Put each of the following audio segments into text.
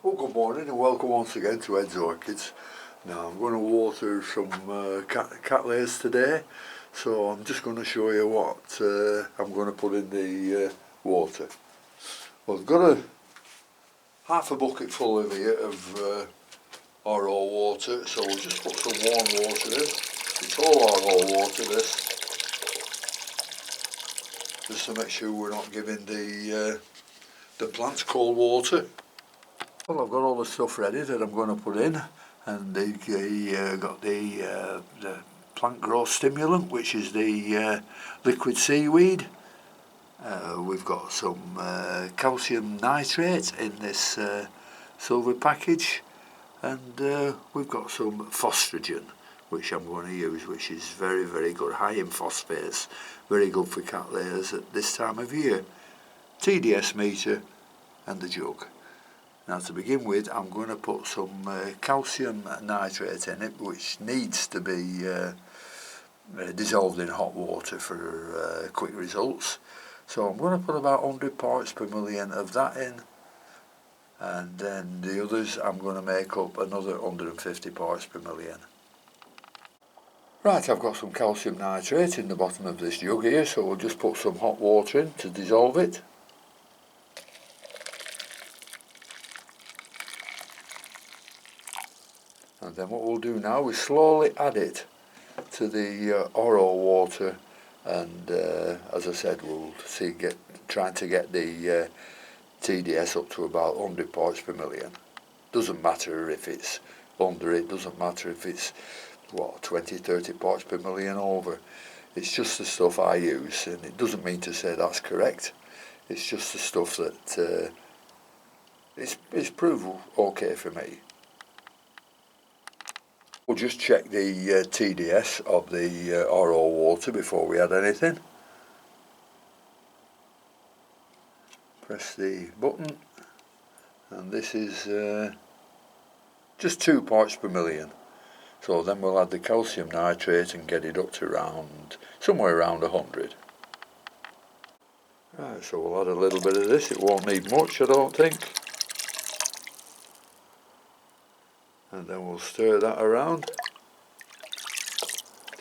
Well, good morning and welcome once again to Ed's Orchids. Now I'm going to water some Cattleyas today, so I'm just going to show you what I'm going to put in the water. Well, I've got a half a bucket full of here of RO water, so we'll just put some warm water in. It's all RO water this, just to make sure we're not giving the plants cold water. Well, I've got all the stuff ready that I'm going to put in, and got the plant growth stimulant, which is the liquid seaweed. We've got some calcium nitrate in this silver package, and we've got some phosphorus, which I'm going to use, which is very, very good, high in phosphates, very good for Cattleyas at this time of year. TDS meter and the jug. Now, to begin with, I'm going to put some calcium nitrate in it, which needs to be dissolved in hot water for quick results. So I'm going to put about 100 parts per million of that in, and then the others I'm going to make up another 150 parts per million. Right, I've got some calcium nitrate in the bottom of this jug here, so we'll just put some hot water in to dissolve it. And then what we'll do now is slowly add it to the RO water, and as I said, we'll trying to get the TDS up to about 100 parts per million. Doesn't matter if it's under it, doesn't matter if it's 20-30 parts per million over. It's just the stuff I use, and it doesn't mean to say that's correct. It's just the stuff that it's proved okay for me. We'll just check the TDS of the RO water before we add anything. Press the button, and this is just 2 parts per million. So then we'll add the calcium nitrate and get it up to somewhere around 100. Right, so we'll add a little bit of this. It won't need much, I don't think. And then we'll stir that around.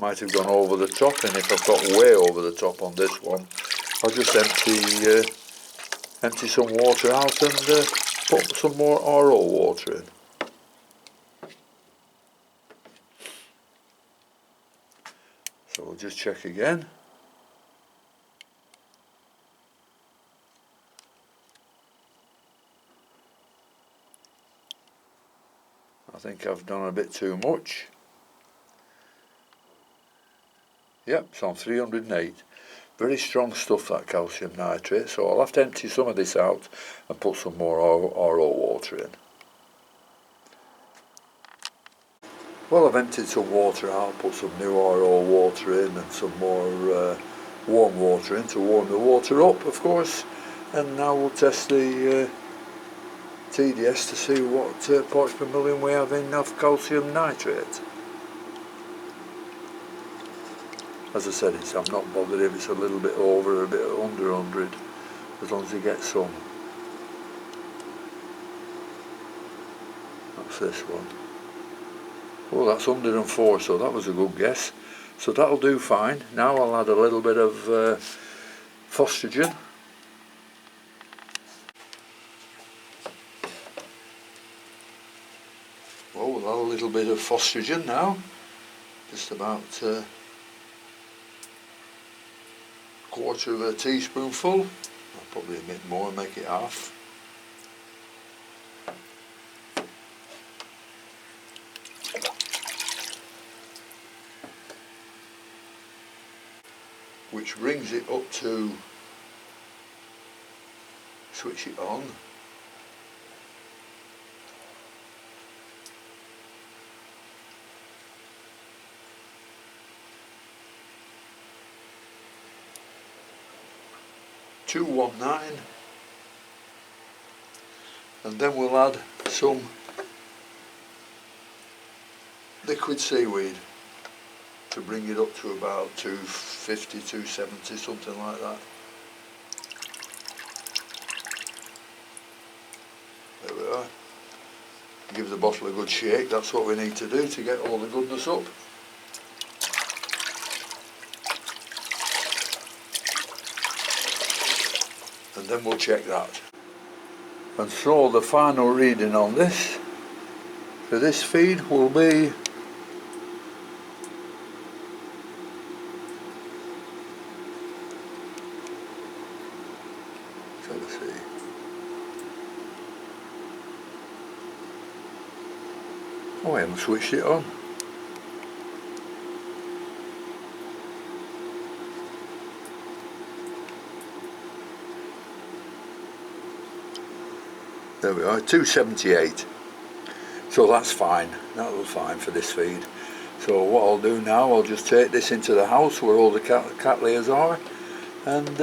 Might have gone over the top, and if I've got way over the top on this one, I'll just empty some water out and put some more RO water in. So we'll just check again. I think I've done a bit too much. Yep, it's on 308. Very strong stuff, that calcium nitrate, so I'll have to empty some of this out and put some more RO water in. Well, I've emptied some water out, put some new RO water in and some more warm water in to warm the water up, of course, and now we'll test the TDS to see what parts per million we have in of calcium nitrate. As I said, I'm not bothered if it's a little bit over or a bit under 100, as long as you get some. That's this one. Oh, that's 104, so that was a good guess. So that'll do fine. Now I'll add a little bit of phosphorus. Well, we'll add a little bit of phosphorus now. Just about quarter of a teaspoonful. I'll probably a bit more, make it half. Which brings it up to, switch it on. .219, and then we'll add some liquid seaweed to bring it up to about 250, 270, something like that. There we are. give the bottle a good shake. That's what we need to do to get all the goodness up. And then we'll check that. And so the final reading on this for this feed will be oh, I haven't switched it on. There we are, 278. So that's fine, that'll be fine for this feed. So what I'll do now, I'll just take this into the house where all the cattleyas are, and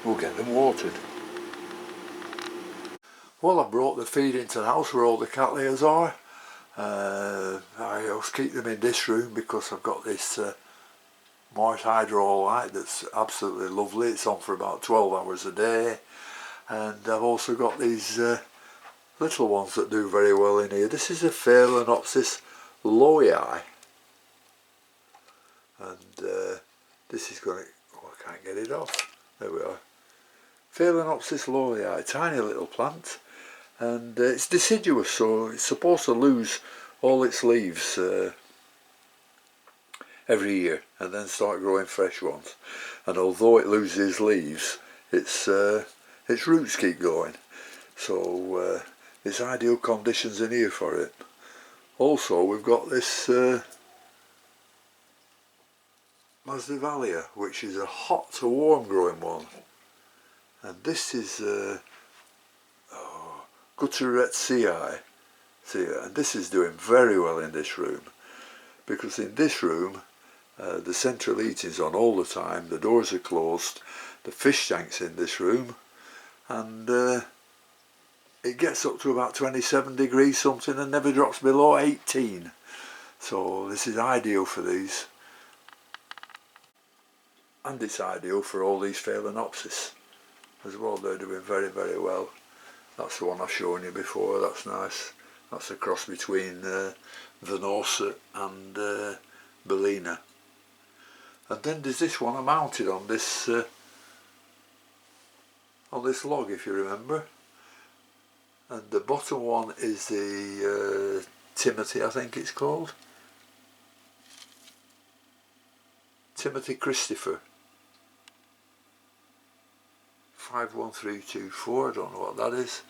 we'll get them watered. Well, I brought the feed into the house where all the cattleyas are. I always keep them in this room because I've got this Mars Hydro light that's absolutely lovely. It's on for about 12 hours a day, and I've also got these little ones that do very well in here. This is a Phalaenopsis lowii, and this is going to, oh, I can't get it off. There we are. Phalaenopsis lowii, tiny little plant, and it's deciduous, so it's supposed to lose all its leaves every year and then start growing fresh ones. And although it loses leaves, its roots keep going, so it's ideal conditions in here for it. Also, we've got this Masdevallia, which is a hot to warm growing one, and this is Gutierretzii, and this is doing very well in this room, because in this room the central heating's on all the time, the doors are closed, the fish tank's in this room, and it gets up to about 27 degrees something and never drops below 18. So this is ideal for these, and it's ideal for all these Phalaenopsis as well. They're doing very, very well. That's the one I've shown you before. That's nice. That's a cross between Venosa and Bellina. And then there's this one I mounted on this log, if you remember. And the bottom one is the Timothy, I think it's called. Timothy Christopher. 51324, I don't know what that is.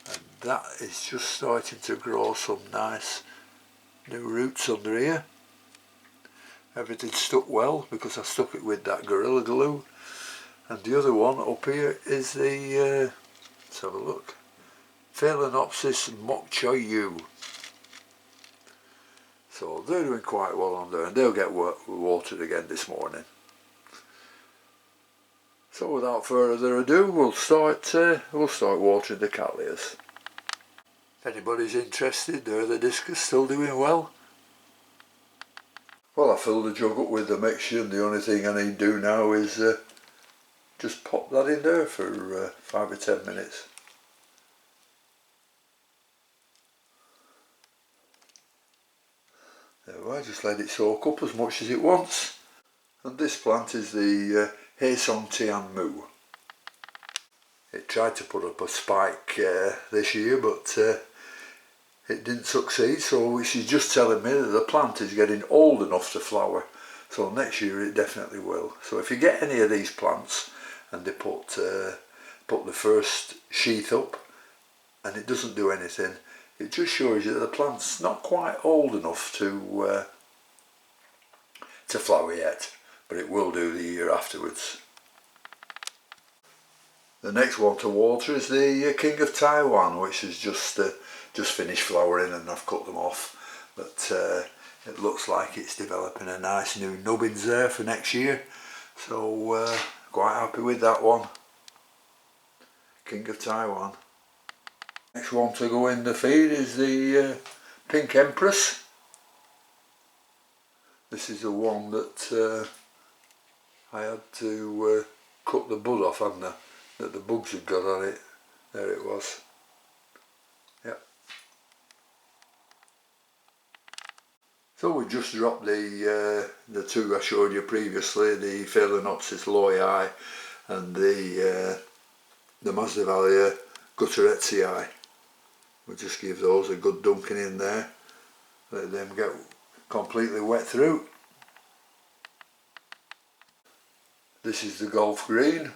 And that is just starting to grow some nice new roots under here. Everything stuck well because I stuck it with that Gorilla Glue. And the other one up here is the, let's have a look, Phalaenopsis mokchoyu. So they're doing quite well on there, and they'll get watered again this morning. So without further ado, we'll start watering the cattleyas. If anybody's interested, there the discus still doing well. Well, I filled the jug up with the mixture, and the only thing I need to do now is just pop that in there for 5 or 10 minutes. There we are, just let it soak up as much as it wants. And this plant is the Haesong Tian Mu. It tried to put up a spike this year, but it didn't succeed, so she's just telling me that the plant is getting old enough to flower, so next year it definitely will. So if you get any of these plants and they put the first sheath up and it doesn't do anything, it just shows you that the plant's not quite old enough to flower yet, but it will do the year afterwards. The next one to water is the King of Taiwan, which has just finished flowering, and I've cut them off, but it looks like it's developing a nice new nubbins there for next year, so quite happy with that one. King of Taiwan. Next one to go in the feed is the Pink Empress. This is the one that I had to cut the bud off, hadn't I? That the bugs had got on it. There it was. Yep. So we just dropped the two I showed you previously, the Phalaenopsis loyi and the Masdevallia Gutierrezii. We'll just give those a good dunking in there, let them get completely wet through. This is the Golf Green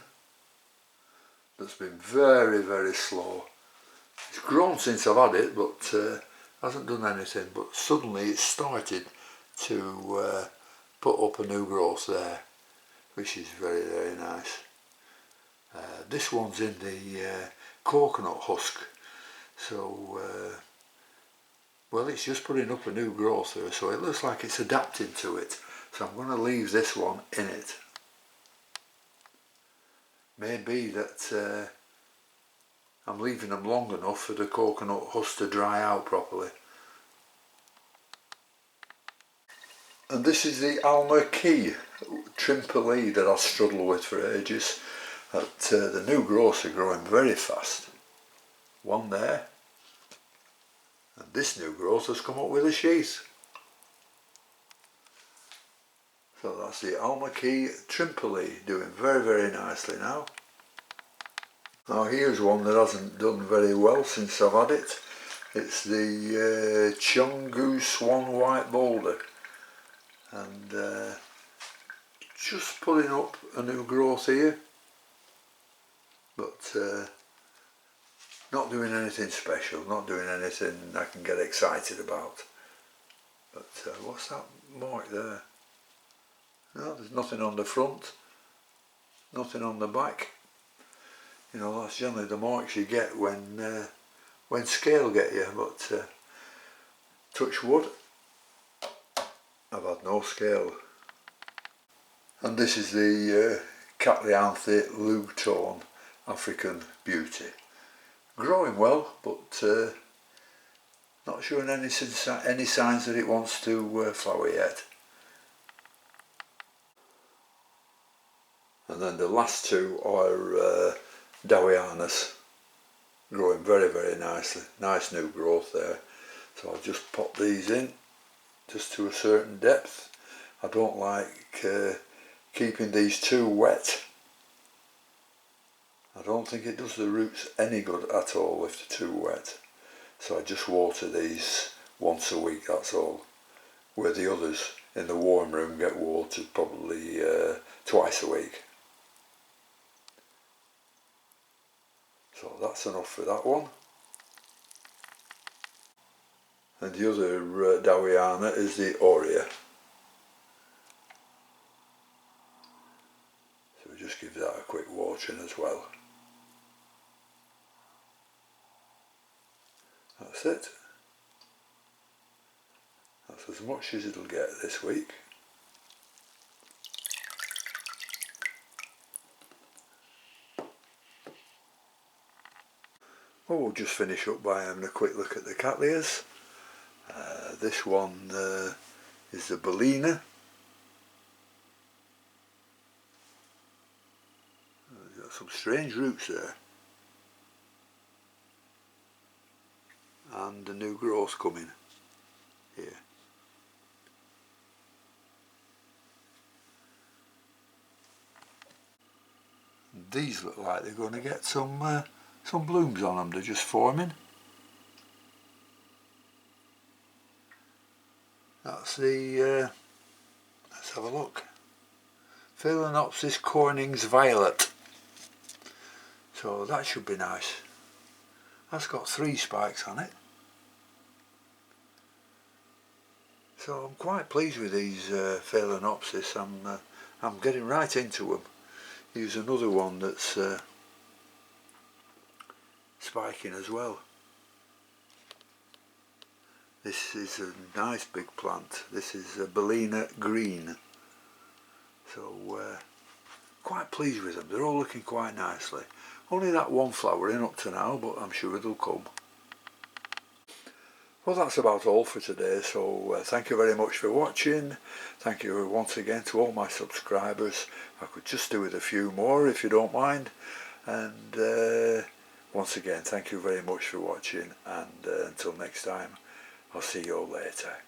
that's been very, very slow. It's grown since I've had it, but hasn't done anything, but suddenly it's started to put up a new growth there, which is very, very nice. This one's in the coconut husk, so well, it's just putting up a new growth there, so it looks like it's adapting to it, so I'm going to leave this one in it. Maybe that I'm leaving them long enough for the coconut husk to dry out properly. And this is the Alma Key Trimperlee that I struggled with for ages. The new growths are growing very fast. One there, and this new growth has come up with a sheath. So that's the Alma Key Trimperlee doing very, very nicely now. Now here's one that hasn't done very well since I've had it. It's the Chungu Swan White Boulder, and just putting up a new growth here, but not doing anything special, not doing anything I can get excited about. But what's that mark there? No, there's nothing on the front, nothing on the back. You know, that's generally the marks you get when scale get you, but touch wood, I've had no scale. And this is the Cattleya Orchids African Beauty. Growing well, but not showing any signs that it wants to flower yet. And then the last two are Dowianus, growing very, very nicely. Nice new growth there. So I'll just pop these in, just to a certain depth. I don't like keeping these too wet. I don't think it does the roots any good at all if they're too wet. So I just water these once a week, that's all. Where the others in the warm room get watered probably twice a week. So that's enough for that one. And the other Dowiana is the Aurea. So we just give that a quick watering as well. That's it. That's as much as it'll get this week. Well, we'll just finish up by having a quick look at the Cattleyas. This one is the Bellina. Got some strange roots there. And a new growth coming here. These look like they're going to get some blooms on them. They're just forming. That's the let's have a look. Phalaenopsis cornings violet. So that should be nice. That's got 3 spikes on it. So I'm quite pleased with these Phalaenopsis. I'm getting right into them. Here's another one that's spiking as well. This is a nice big plant. This is a Bellina green. So quite pleased with them. They're all looking quite nicely. Only that one flowering up to now, but I'm sure it'll come. Well, that's about all for today, so thank you very much for watching. Thank you once again to all my subscribers. I could just do with a few more if you don't mind. And once again, thank you very much for watching, and until next time, I'll see you all later.